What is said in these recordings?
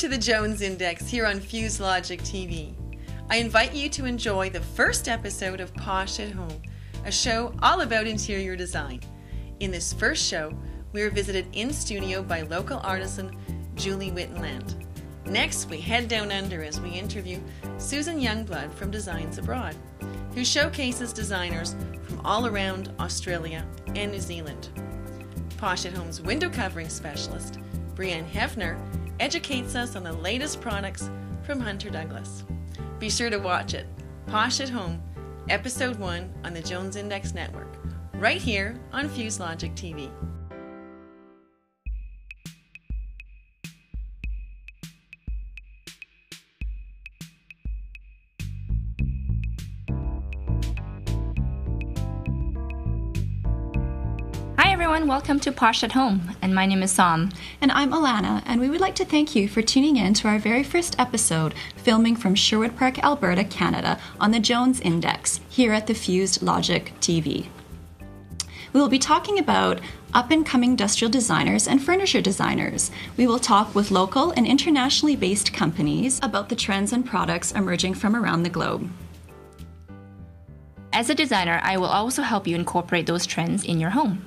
to the Jones Index here on Fuse Logic TV. I invite you to enjoy the first episode of Posh at Home, a show all about interior design. In this first show, we are visited in studio by local artisan Julie-Wittenland. Next, we head down under as we interview Susan Youngblood from Designs Abroad, who showcases designers from all around Australia and New Zealand. Posh at Home's window covering specialist, Breanne Heavenor, educates us on the latest products from Hunter Douglas. Be sure to watch it, Posh at Home, Episode 1 on the Jones Index Network, right here on Fuse Logic TV. Hi everyone, welcome to Posh at Home, and my name is Sam. And I'm Alana, and we would like to thank you for tuning in to our very first episode, filming from Sherwood Park, Alberta, Canada, on the Jones Index, here at the Fused Logic TV. We will be talking about up-and-coming industrial designers and furniture designers. We will talk with local and internationally based companies about the trends and products emerging from around the globe. As a designer, I will also help you incorporate those trends in your home.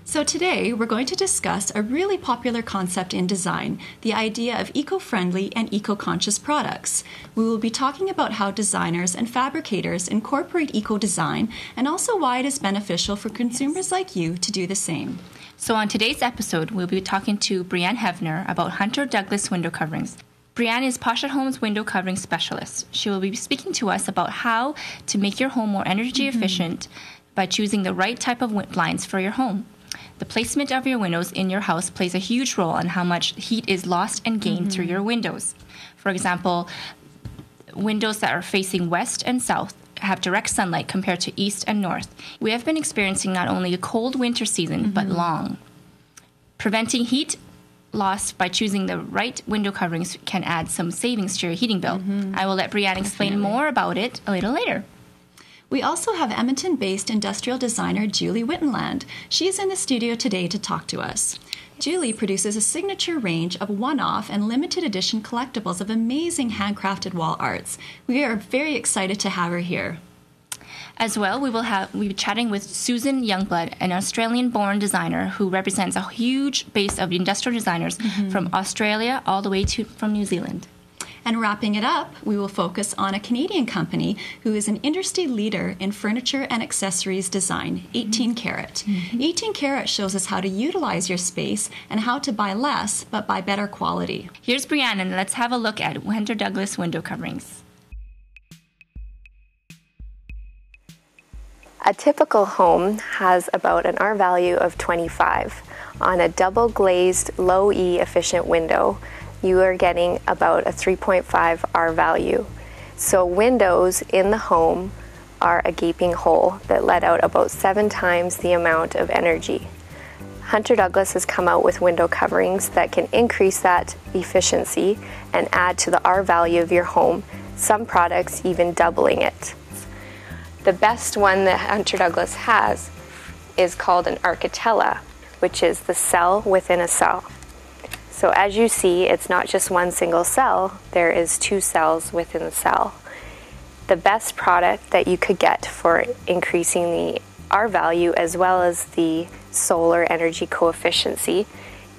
So today, we're going to discuss a really popular concept in design, the idea of eco-friendly and eco-conscious products. We will be talking about how designers and fabricators incorporate eco-design and also why it is beneficial for consumers like you to do the same. So on today's episode, we'll be talking to Breanne Heavenor about Hunter Douglas window coverings. Breanne is Posh at Home's window covering specialist. She will be speaking to us about how to make your home more energy efficient by choosing the right type of blinds for your home. The placement of your windows in your house plays a huge role on how much heat is lost and gained through your windows. For example, windows that are facing west and south have direct sunlight compared to east and north. We have been experiencing not only a cold winter season, but long. Preventing heat loss by choosing the right window coverings can add some savings to your heating bill. I will let Breanne explain more about it a little later. We also have Edmonton-based industrial designer Julie-Wittenland. She is in the studio today to talk to us. Julie produces a signature range of one-off and limited edition collectibles of amazing handcrafted wall arts. We are very excited to have her here. As well, we'll be chatting with Susan Youngblood, an Australian-born designer who represents a huge base of industrial designers from Australia all the way from New Zealand. And wrapping it up, we will focus on a Canadian company who is an industry leader in furniture and accessories design, 18 Carat. 18 Carat shows us how to utilize your space and how to buy less, but buy better quality. Here's Breanne, and let's have a look at Hunter Douglas window coverings. A typical home has about an R value of 25. On a double glazed, low E efficient window, you are getting about a 3.5 R value. So windows in the home are a gaping hole that let out about 7 times the amount of energy. Hunter Douglas has come out with window coverings that can increase that efficiency and add to the R value of your home, some products even doubling it. The best one that Hunter Douglas has is called an Architella, which is the cell within a cell. So as you see, it's not just one single cell, there is 2 cells within the cell. The best product that you could get for increasing the R value as well as the solar energy coefficient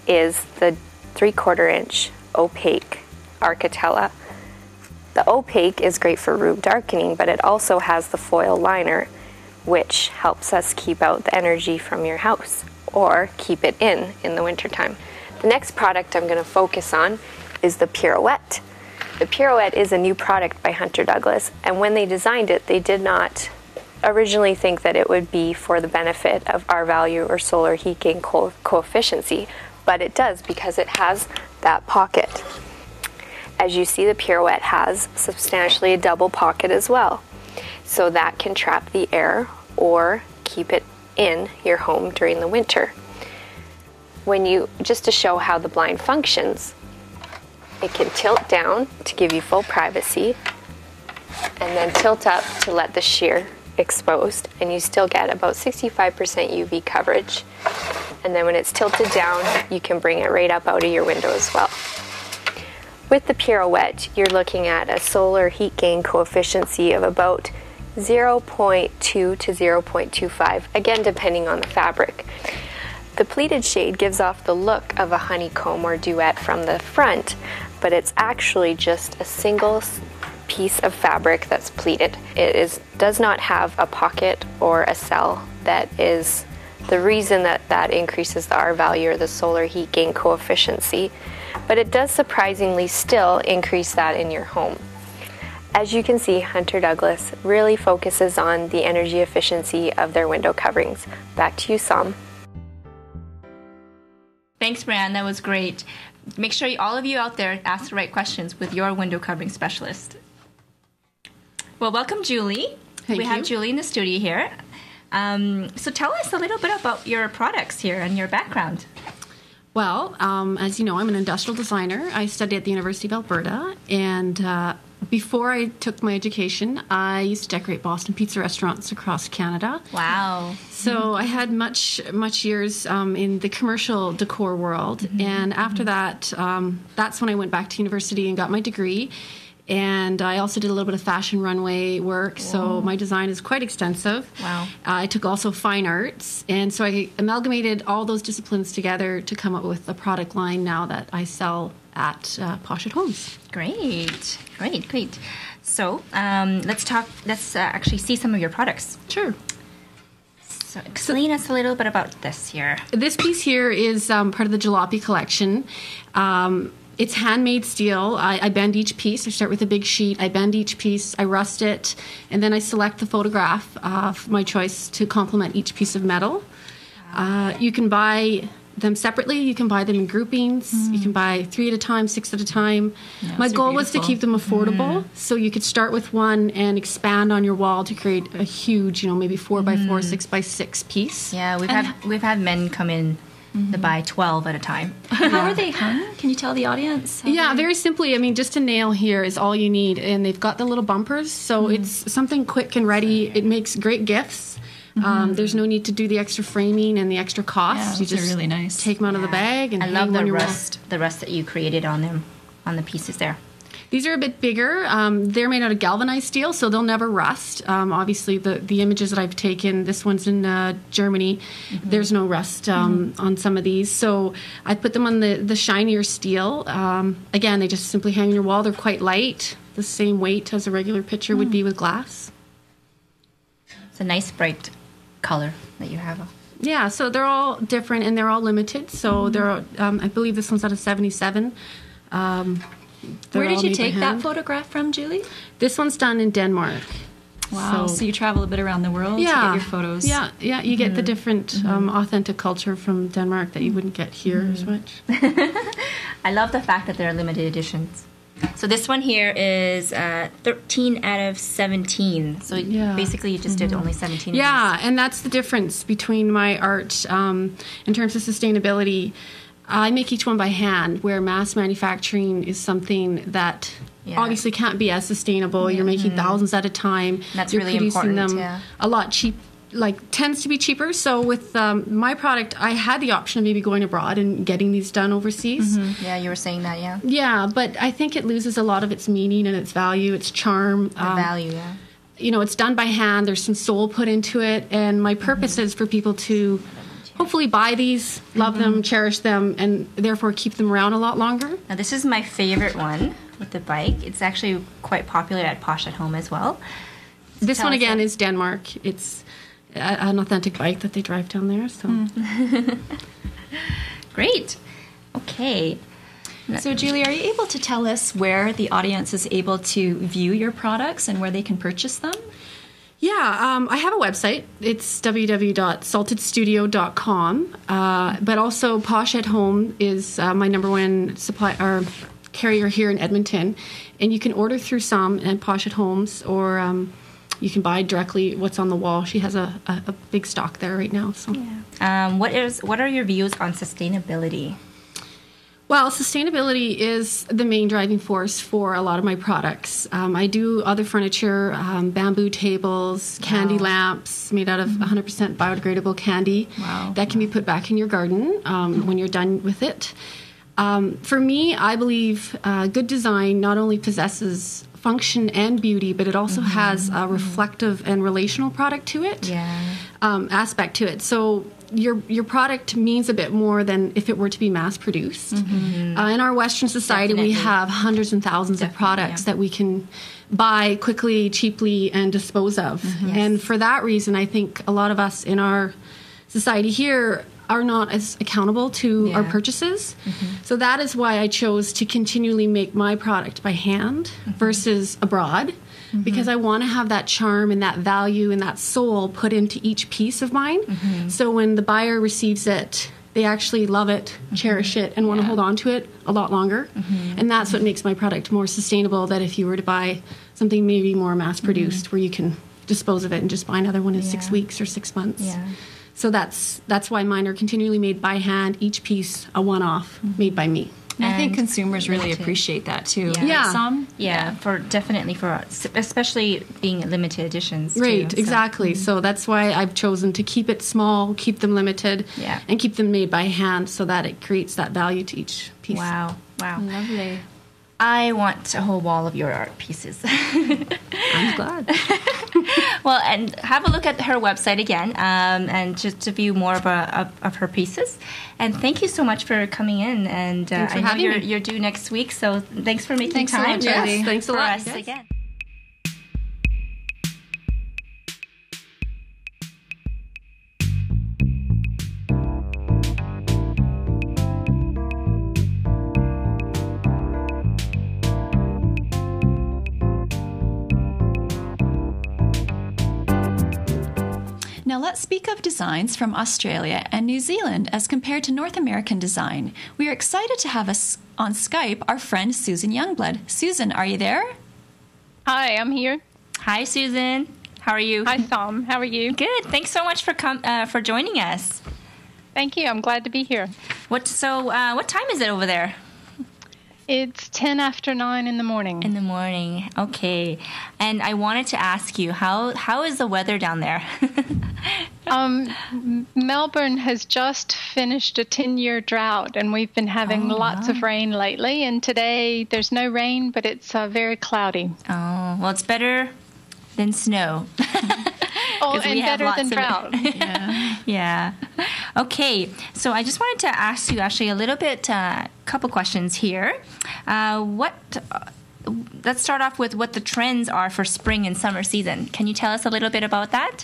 is the 3/4 inch opaque Architella. The opaque is great for room darkening, but it also has the foil liner, which helps us keep out the energy from your house or keep it in the wintertime. The next product I'm going to focus on is the Pirouette. The Pirouette is a new product by Hunter Douglas, and when they designed it, they did not originally think that it would be for the benefit of R value or solar heat gain coefficient, but it does because it has that pocket. As you see, the Pirouette has substantially a double pocket as well, so that can trap the air or keep it in your home during the winter. Just to show how the blind functions, it can tilt down to give you full privacy and then tilt up to let the sheer exposed, and you still get about 65% UV coverage. And then when it's tilted down, you can bring it right up out of your window as well. With the Pirouette, you're looking at a solar heat gain coefficient of about 0.2 to 0.25, again depending on the fabric. The pleated shade gives off the look of a honeycomb or duet from the front, but it's actually just a single piece of fabric that's pleated. It does not have a pocket or a cell. That is the reason that increases the R value or the solar heat gain coefficient, but it does surprisingly still increase that in your home. As you can see, Hunter Douglas really focuses on the energy efficiency of their window coverings. Back to you, Sam. Thanks, Breanne. That was great. Make sure all of you out there ask the right questions with your window covering specialist. Well, welcome, Julie. Thank we you. have Julie in the studio here. So tell us a little bit about your products here and your background. Well, as you know, I'm an industrial designer. I studied at the University of Alberta, and before I took my education, I used to decorate Boston pizza restaurants across Canada. Wow. So I had much years in the commercial decor world, and after that, that's when I went back to university and got my degree. And I also did a little bit of fashion runway work, so my design is quite extensive. Wow. I took also fine arts, and so I amalgamated all those disciplines together to come up with a product line now that I sell at Posh Homes. Great. So let's actually see some of your products. Sure. So explain us a little bit about this here. This piece here is part of the Jalopy collection. It's handmade steel. I bend each piece. I start with a big sheet. I bend each piece. I rust it. And then I select the photograph of my choice to complement each piece of metal. You can buy them separately. You can buy them in groupings. You can buy 3 at a time, 6 at a time. Yeah, my those are goal was to beautiful. keep them affordable. So you could start with one and expand on your wall to create a huge, maybe 4x4, 6x6 piece. Yeah, we've had men come in to buy 12 at a time. How are they hung? Can you tell the audience? Yeah, very simply. I mean, just a nail here is all you need. And they've got the little bumpers, so it's something quick and ready. It makes great gifts. There's no need to do the extra framing and the extra cost. Yeah, you those are just really nice. take them out of the bag and I hang love them on the your wall. rust that you created on them, on the pieces there. These are a bit bigger. They're made out of galvanized steel, so they'll never rust. Obviously, the images that I've taken, this one's in Germany, there's no rust on some of these. So I put them on the shinier steel. Again, they just simply hang on your wall. They're quite light, the same weight as a regular picture would be with glass. It's a nice bright color that you have. Yeah, so they're all different and they're all limited. So they're, I believe this one's out of 77. Where did you take that photograph from, Julie? This one's done in Denmark. Wow. So you travel a bit around the world to get your photos. Yeah, you get the different authentic culture from Denmark that you wouldn't get here as much. I love the fact that they're limited editions. So this one here is 13 out of 17. So basically you just did only 17 of Yeah, and that's the difference between my art in terms of sustainability. I make each one by hand, where mass manufacturing is something that obviously can't be as sustainable. You're making thousands at a time. That's You're really producing important, them a lot cheap. Tends to be cheaper. So with my product, I had the option of maybe going abroad and getting these done overseas. Yeah, you were saying that, yeah. Yeah, but I think it loses a lot of its meaning and its value, its charm. The value, yeah. It's done by hand. There's some soul put into it. And my purpose is for people to hopefully buy these, love them, cherish them, and therefore keep them around a lot longer. Now this is my favorite one with the bike. It's actually quite popular at Posh at Home as well. This one again is Denmark. It's an authentic bike that they drive down there. So Great. Okay. So Julie, are you able to tell us where the audience is able to view your products and where they can purchase them? Yeah, I have a website. It's www.saltedstudio.com. But also Posh at Home is my number one carrier here in Edmonton. And you can order through some and Posh at Homes, or you can buy directly what's on the wall. She has a big stock there right now. So. Yeah. What are your views on sustainability? Well, sustainability is the main driving force for a lot of my products. I do other furniture, bamboo tables, candy lamps made out of 100% biodegradable candy that can be put back in your garden when you're done with it. For me, I believe good design not only possesses function and beauty, but it also has a reflective and relational product to it, aspect to it. So your product means a bit more than if it were to be mass produced. In our Western society, we have hundreds and thousands of products that we can buy quickly, cheaply, and dispose of. And for that reason, I think a lot of us in our society here are not as accountable to our purchases. So that is why I chose to continually make my product by hand versus abroad, because I want to have that charm and that value and that soul put into each piece of mine. So when the buyer receives it, they actually love it, cherish it, and want to hold on to it a lot longer. And that's what makes my product more sustainable than if you were to buy something maybe more mass-produced where you can dispose of it and just buy another one in 6 weeks or 6 months. So that's why mine are continually made by hand, each piece a one-off, made by me. And I think consumers really appreciate that too. Definitely for especially being limited editions. Right, too, exactly. So that's why I've chosen to keep it small, keep them limited, and keep them made by hand so that it creates that value to each piece. Wow. Lovely. I want a whole wall of your art pieces. I'm glad. Well, and have a look at her website again, and just to view more of her pieces. And thank you so much for coming in. And I know you're due next week, so thanks for making time. Yes, thanks a lot. Us again. Now let's speak of designs from Australia and New Zealand as compared to North American design. We are excited to have us on Skype our friend Susan Youngblood. Susan, are you there? Hi, I'm here. Hi, Susan. How are you? Hi, Tom. How are you? Good. Thanks so much for joining us. Thank you. I'm glad to be here. What time is it over there? It's 10 after 9 in the morning. In the morning. Okay. And I wanted to ask you, how is the weather down there? Melbourne has just finished a 10-year drought, and we've been having lots of rain lately. And today there's no rain, but it's very cloudy. Oh, well, it's better than snow. Oh, and better than drought. Yeah. Okay. So I just wanted to ask you actually a little bit, couple questions here. Let's start off with what the trends are for spring and summer season. Can you tell us a little bit about that?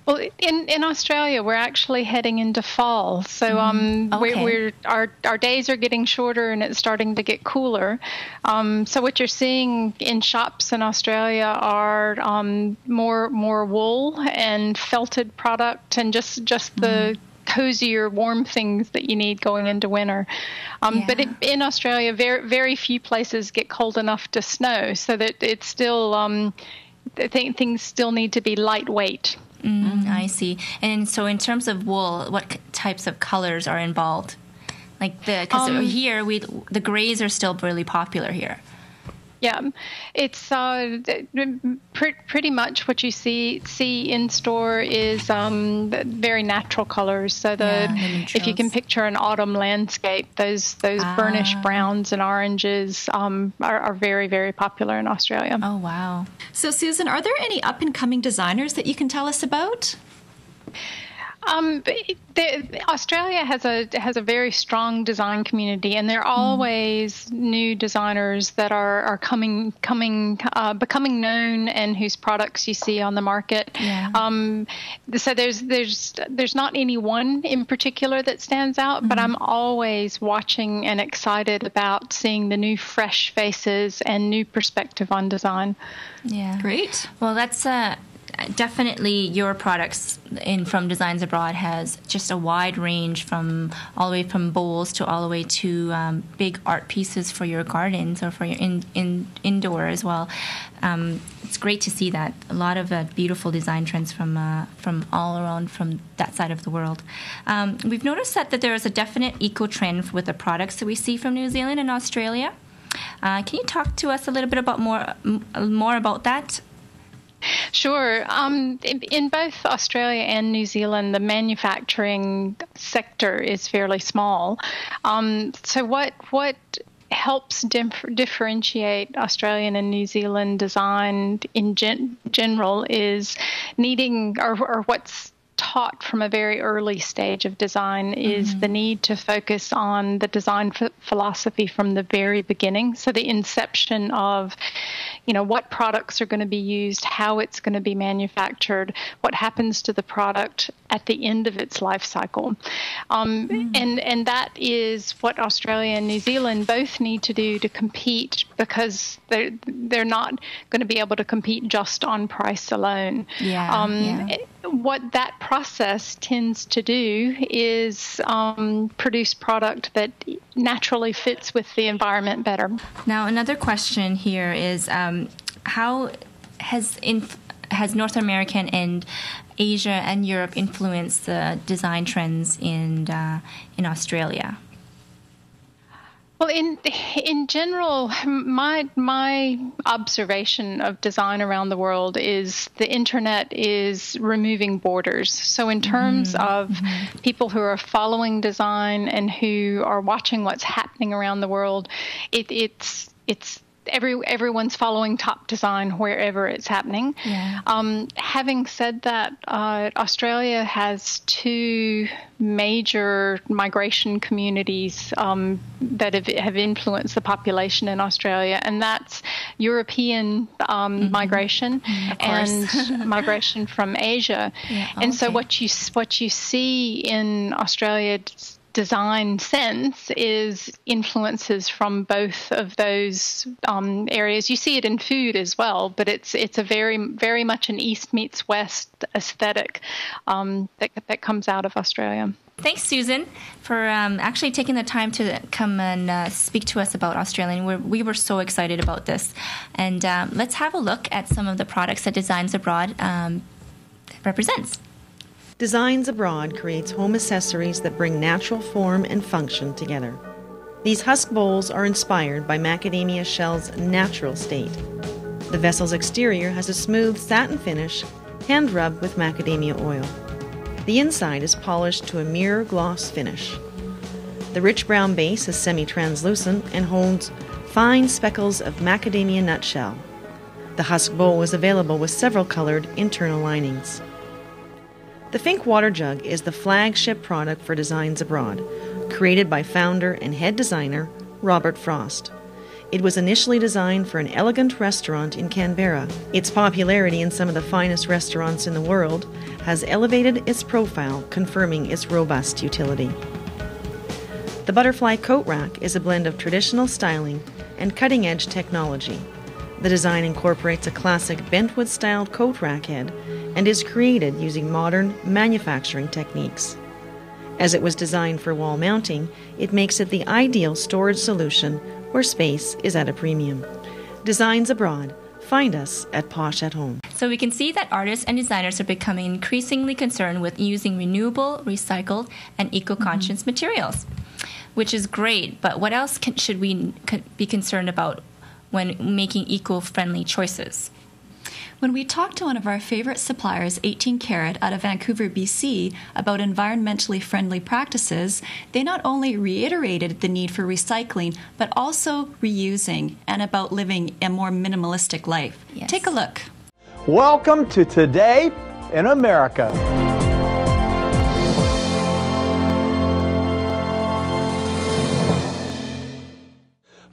Well, in Australia, we're actually heading into fall, so our days are getting shorter and it's starting to get cooler. So what you're seeing in shops in Australia are more wool and felted product and just the cozier, warm things that you need going into winter. But in Australia, very very few places get cold enough to snow, so that it's still I think things still need to be lightweight. I see. And so in terms of wool, what types of colors are involved? Like because here the grays are still really popular here. Yeah, it's pretty much what you see in store is very natural colors. So if you can picture an autumn landscape, those burnished browns and oranges are very, very popular in Australia. Oh, wow. So, Susan, are there any up-and-coming designers that you can tell us about? Australia has a very strong design community, and there are always new designers that are becoming known and whose products you see on the market. Yeah. So there's not any one in particular that stands out, but I'm always watching and excited about seeing the new fresh faces and new perspective on design. Yeah, great. Well, that's definitely your products from Designs Abroad has just a wide range from all the way from bowls to all the way to big art pieces for your gardens or for your indoor as well. It's great to see that. A lot of beautiful design trends from all around from that side of the world. We've noticed that there is a definite eco-trend with the products that we see from New Zealand and Australia. Can you talk to us a little bit about more about that? Sure. In both Australia and New Zealand, the manufacturing sector is fairly small. So what helps differentiate Australian and New Zealand design in general is needing, or what's taught from a very early stage of design is the need to focus on the design philosophy from the very beginning. So the inception of, what products are going to be used, how it's going to be manufactured, what happens to the product at the end of its life cycle. And that is what Australia and New Zealand both need to do to compete, because they're not going to be able to compete just on price alone. What that process tends to do is produce product that naturally fits with the environment better. Now, another question here is how has North American and Asia and Europe influenced the design trends in Australia? Well, in general, my observation of design around the world is the internet is removing borders. So in terms of people who are following design and who are watching what's happening around the world, it's everyone's following top design wherever it's happening. Having said that, Australia has two major migration communities that have influenced the population in Australia, and that's European migration and migration from Asia. And so what you see in Australia's design sense is influences from both of those areas. You see it in food as well, but it's a very, very much an East meets West aesthetic that comes out of Australia. Thanks, Susan, for actually taking the time to come and speak to us about Australia. We were so excited about this. And let's have a look at some of the products that Designs Abroad represents. Designs Abroad creates home accessories that bring natural form and function together. These husk bowls are inspired by macadamia shell's natural state. The vessel's exterior has a smooth satin finish, hand-rubbed with macadamia oil. The inside is polished to a mirror gloss finish. The rich brown base is semi-translucent and holds fine speckles of macadamia nut shell. The husk bowl is available with several colored internal linings. The Fink water jug is the flagship product for Designs Abroad, created by founder and head designer Robert Frost. It was initially designed for an elegant restaurant in Canberra. Its popularity in some of the finest restaurants in the world has elevated its profile, confirming its robust utility. The butterfly coat rack is a blend of traditional styling and cutting-edge technology. The design incorporates a classic bentwood-styled coat rack head and is created using modern manufacturing techniques. As it was designed for wall mounting, it makes it the ideal storage solution where space is at a premium. Designs Abroad. Find us at Posh at Home. So we can see that artists and designers are becoming increasingly concerned with using renewable, recycled, and eco-conscious materials, which is great. But what else should we be concerned about when making eco-friendly choices? When we talked to one of our favorite suppliers, 18 Carat, out of Vancouver, BC, about environmentally friendly practices, they not only reiterated the need for recycling, but also reusing and about living a more minimalistic life. Yes. Take a look. Welcome to Today in America.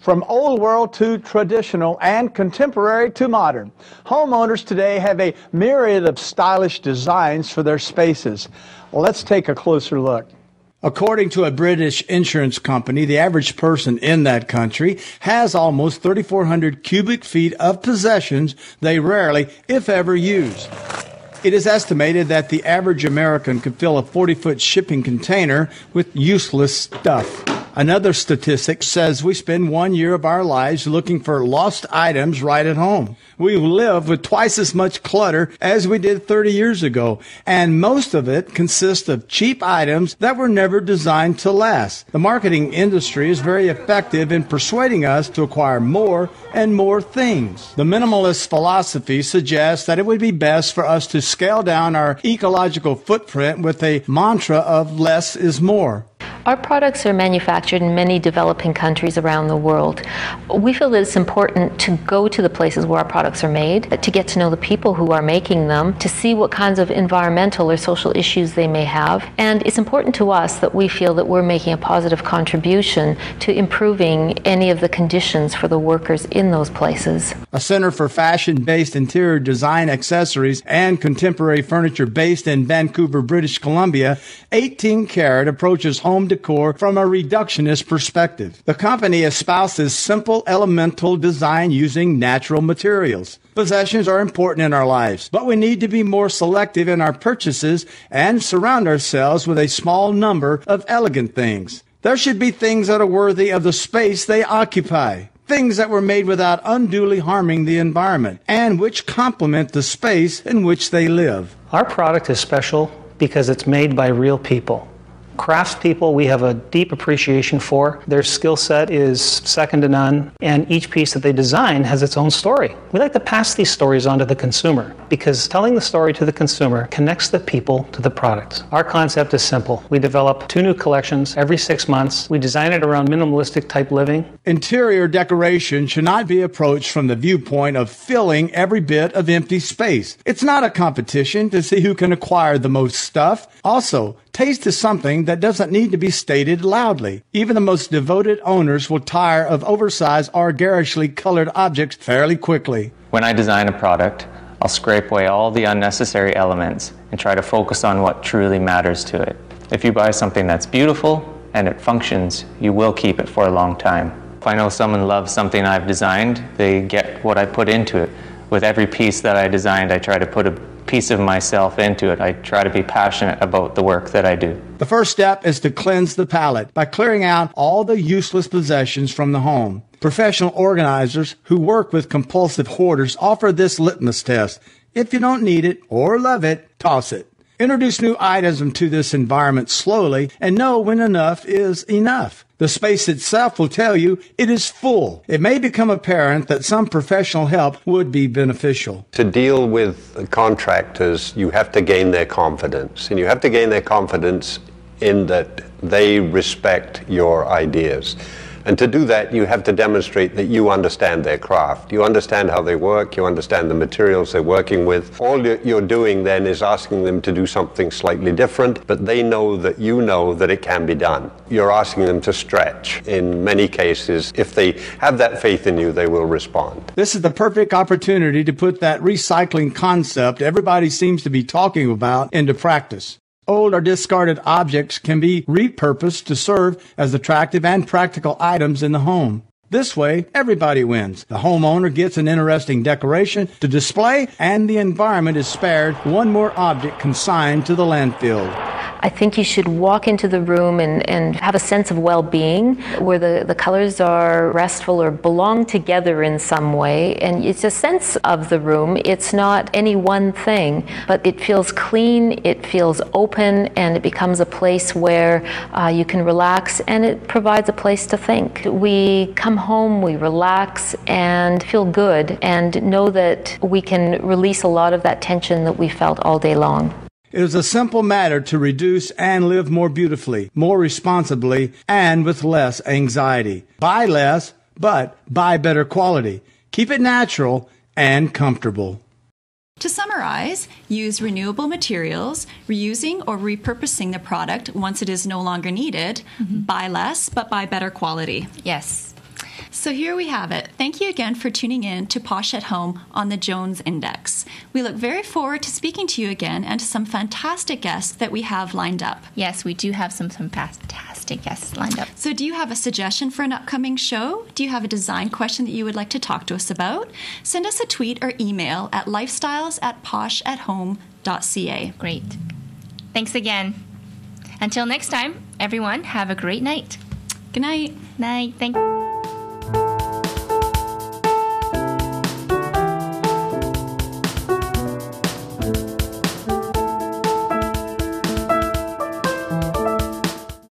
From old world to traditional and contemporary to modern, homeowners today have a myriad of stylish designs for their spaces. Let's take a closer look. According to a British insurance company, the average person in that country has almost 3,400 cubic feet of possessions they rarely, if ever, use. It is estimated that the average American could fill a 40-foot shipping container with useless stuff. Another statistic says we spend 1 year of our lives looking for lost items right at home. We live with twice as much clutter as we did 30 years ago, and most of it consists of cheap items that were never designed to last. The marketing industry is very effective in persuading us to acquire more and more things. The minimalist philosophy suggests that it would be best for us to scale down our ecological footprint with a mantra of less is more. Our products are manufactured in many developing countries around the world. We feel that it's important to go to the places where our products are made, to get to know the people who are making them, to see what kinds of environmental or social issues they may have. And it's important to us that we feel that we're making a positive contribution to improving any of the conditions for the workers in those places. A center for fashion-based interior design accessories and contemporary furniture based in Vancouver, British Columbia, 18 Carat approaches home decor from a reductionist perspective. The company espouses simple, elemental design using natural materials. Possessions are important in our lives, but we need to be more selective in our purchases and surround ourselves with a small number of elegant things. There should be things that are worthy of the space they occupy. Things that were made without unduly harming the environment and which complement the space in which they live. Our product is special because it's made by real people. Craftspeople we have a deep appreciation for. Their skill set is second to none, and each piece that they design has its own story. We like to pass these stories on to the consumer because telling the story to the consumer connects the people to the product. Our concept is simple. We develop 2 new collections every 6 months. We design it around minimalistic type living. Interior decoration should not be approached from the viewpoint of filling every bit of empty space. It's not a competition to see who can acquire the most stuff. Also, taste is something that doesn't need to be stated loudly. Even the most devoted owners will tire of oversized or garishly colored objects fairly quickly. When I design a product, I'll scrape away all the unnecessary elements and try to focus on what truly matters to it. If you buy something that's beautiful and it functions, you will keep it for a long time. If I know someone loves something I've designed, they get what I put into it. With every piece that I designed, I try to put a piece of myself into it. I try to be passionate about the work that I do. The first step is to cleanse the palette by clearing out all the useless possessions from the home. Professional organizers who work with compulsive hoarders offer this litmus test. If you don't need it or love it, toss it. Introduce new items into this environment slowly and know when enough is enough. The space itself will tell you it is full. It may become apparent that some professional help would be beneficial. To deal with contractors, you have to gain their confidence. And you have to gain their confidence in that they respect your ideas. And to do that, you have to demonstrate that you understand their craft. You understand how they work, you understand the materials they're working with. All you're doing then is asking them to do something slightly different, but they know that you know that it can be done. You're asking them to stretch. In many cases, if they have that faith in you, they will respond. This is the perfect opportunity to put that recycling concept everybody seems to be talking about into practice. Old or discarded objects can be repurposed to serve as attractive and practical items in the home. This way, everybody wins. The homeowner gets an interesting decoration to display, and the environment is spared one more object consigned to the landfill. I think you should walk into the room and have a sense of well-being where the colors are restful or belong together in some way. And it's a sense of the room. It's not any one thing, but it feels clean, it feels open, and it becomes a place where you can relax, and it provides a place to think. We come home, we relax and feel good and know that we can release a lot of that tension that we felt all day long. It is a simple matter to reduce and live more beautifully, more responsibly, and with less anxiety. Buy less, but buy better quality. Keep it natural and comfortable. To summarize, use renewable materials, reusing or repurposing the product once it is no longer needed. Buy less, but buy better quality. Yes. So here we have it. Thank you again for tuning in to Posh at Home on the Jones Index. We look very forward to speaking to you again and to some fantastic guests that we have lined up. Yes, we do have some fantastic guests lined up. So do you have a suggestion for an upcoming show? Do you have a design question that you would like to talk to us about? Send us a tweet or email at lifestyles@poshathome.ca. Great. Thanks again. Until next time, everyone, have a great night. Good night. Night. Thank you.